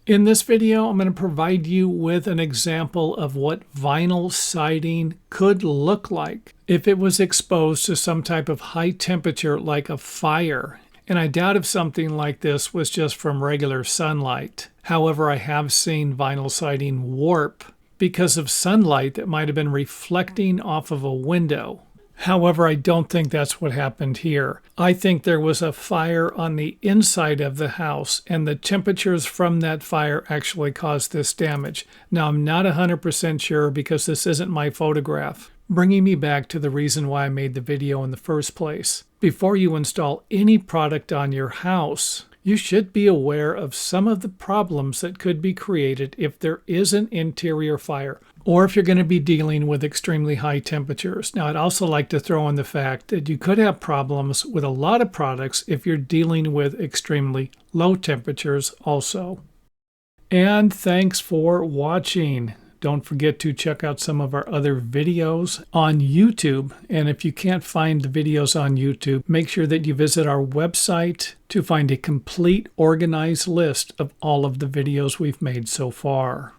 In this video, I'm going to provide you with an example of what vinyl siding could look like if it was exposed to some type of high temperature like a fire. And I doubt if something like this was just from regular sunlight. However, I have seen vinyl siding warp because of sunlight that might have been reflecting off of a window. However, I don't think that's what happened here. I think there was a fire on the inside of the house, and the temperatures from that fire actually caused this damage. Now, I'm not 100% sure because this isn't my photograph, bringing me back to the reason why I made the video in the first place. Before you install any product on your house, you should be aware of some of the problems that could be created if there is an interior fire, or if you're going to be dealing with extremely high temperatures. Now, I'd also like to throw in the fact that you could have problems with a lot of products if you're dealing with extremely low temperatures also. And thanks for watching. Don't forget to check out some of our other videos on YouTube. And if you can't find the videos on YouTube, make sure that you visit our website to find a complete organized list of all of the videos we've made so far.